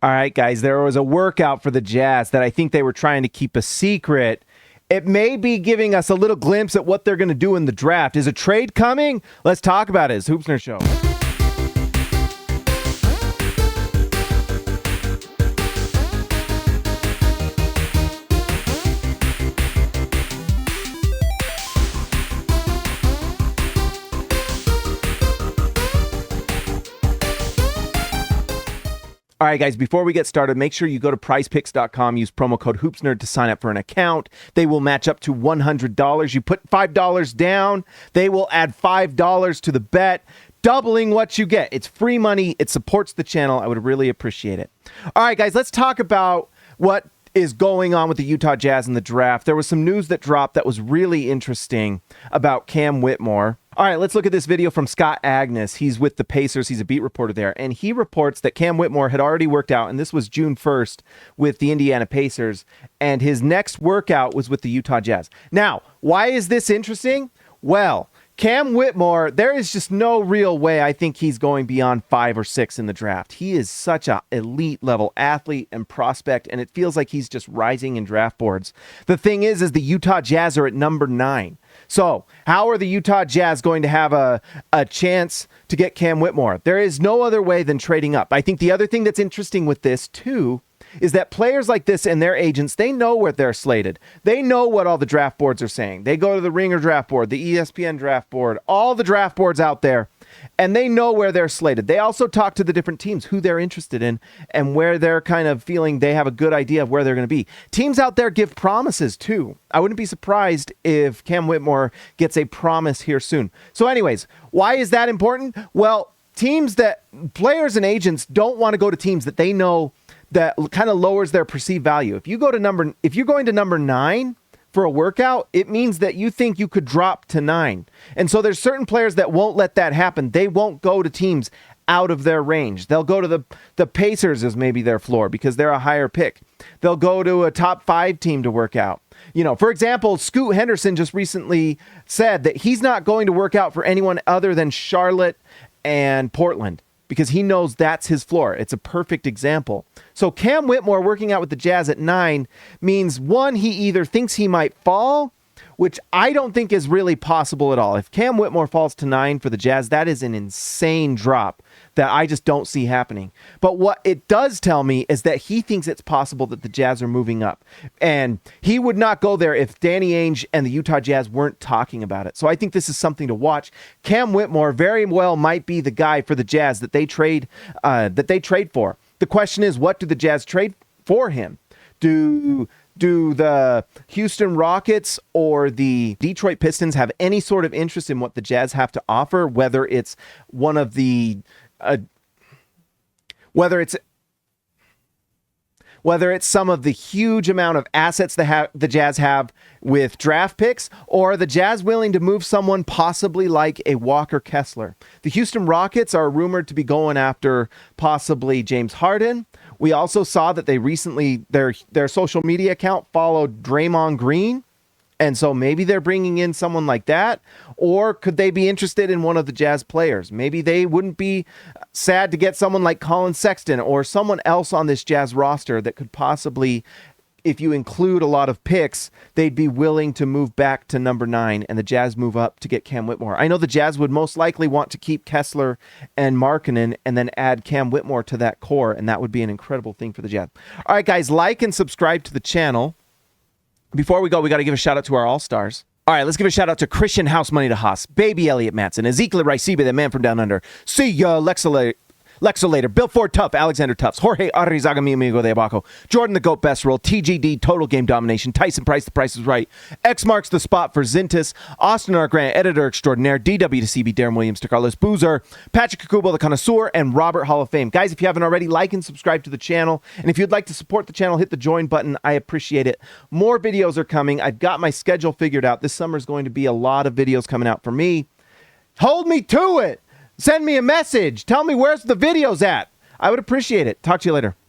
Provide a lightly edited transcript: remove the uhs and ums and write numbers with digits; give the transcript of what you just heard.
All right, guys, there was a workout for the Jazz that I think they were trying to keep a secret. It may be giving us a little glimpse at what they're going to do in the draft. Is a trade coming? Let's talk about it. It's Hoopsner Show. All right, guys, before we get started, make sure you go to prizepicks.com, use promo code HoopsNerd to sign up for an account. They will match up to $100. You put $5 down, they will add $5 to the bet, doubling what you get. It's free money. It supports the channel. I would really appreciate it. All right, guys, let's talk about what is going on with the Utah Jazz in the draft. There was some news that dropped that was really interesting about Cam Whitmore. All right, let's look at this video from Scott Agnes. He's with the Pacers. He's a beat reporter there. And he reports that Cam Whitmore had already worked out, and this was June 1st with the Indiana Pacers. And his next workout was with the Utah Jazz. Now, why is this interesting? Well, Cam Whitmore, there is just no real way I think he's going beyond 5 or 6 in the draft. He is such an elite level athlete and prospect, and it feels like he's just rising in draft boards. The thing is the Utah Jazz are at number 9. So how are the Utah Jazz going to have a chance to get Cam Whitmore? There is no other way than trading up. I think the other thing that's interesting with this too is that players like this and their agents, they know where they're slated. They know what all the draft boards are saying. They go to the Ringer draft board, the ESPN draft board, all the draft boards out there, and they know where they're slated. They also talk to the different teams, who they're interested in, and where they're kind of feeling they have a good idea of where they're going to be. Teams out there give promises too. I wouldn't be surprised if Cam Whitmore gets a promise here soon. So anyways, why is that important? Well, players and agents don't want to go to teams that they know that kind of lowers their perceived value. If you're going to number 9 for a workout, it means that you think you could drop to 9. And so there's certain players that won't let that happen. They won't go to teams out of their range. They'll go to the Pacers as maybe their floor because they're a higher pick. They'll go to a top 5 team to work out. You know, for example, Scoot Henderson just recently said that he's not going to work out for anyone other than Charlotte and Portland, because he knows that's his floor. It's a perfect example. So Cam Whitmore working out with the Jazz at 9 means, one, he either thinks he might fall, which I don't think is really possible at all. If Cam Whitmore falls to 9 for the Jazz, that is an insane drop that I just don't see happening. But what it does tell me is that he thinks it's possible that the Jazz are moving up. And he would not go there if Danny Ainge and the Utah Jazz weren't talking about it. So I think this is something to watch. Cam Whitmore very well might be the guy for the Jazz that they trade for. The question is, what do the Jazz trade for him? Do the Houston Rockets or the Detroit Pistons have any sort of interest in what the Jazz have to offer, whether it's some of the huge amount of assets the Jazz have with draft picks, or are the Jazz willing to move someone possibly like a Walker Kessler? The Houston Rockets are rumored to be going after possibly James Harden. We also saw that they recently, their social media account followed Draymond Green. And so maybe they're bringing in someone like that. Or could they be interested in one of the Jazz players? Maybe they wouldn't be sad to get someone like Colin Sexton or someone else on this Jazz roster that could possibly, if you include a lot of picks, they'd be willing to move back to number 9 and the Jazz move up to get Cam Whitmore. I know the Jazz would most likely want to keep Kessler and Markkanen and then add Cam Whitmore to that core, and that would be an incredible thing for the Jazz. All right, guys, like and subscribe to the channel. Before we go, we got to give a shout out to our All-Stars. All right, let's give a shout out to Christian House Money to Haas, Baby Elliott Matson, Ezekiel Raicibe, the man from down under. See ya, Lexolator, Bill Ford Tough, Alexander Tufts, Jorge Arrizaga, mi amigo de Abaco, Jordan the Goat Best Roll, TGD Total Game Domination, Tyson Price, The Price is Right, X marks the spot for Zintis, Austin R. Grant, Editor Extraordinaire, DW to CB, Darren Williams to Carlos Boozer, Patrick Kukubo, the Connoisseur, and Robert Hall of Fame. Guys, if you haven't already, like and subscribe to the channel. And if you'd like to support the channel, hit the join button. I appreciate it. More videos are coming. I've got my schedule figured out. This summer is going to be a lot of videos coming out for me. Hold me to it. Send me a message. Tell me where's the videos at. I would appreciate it. Talk to you later.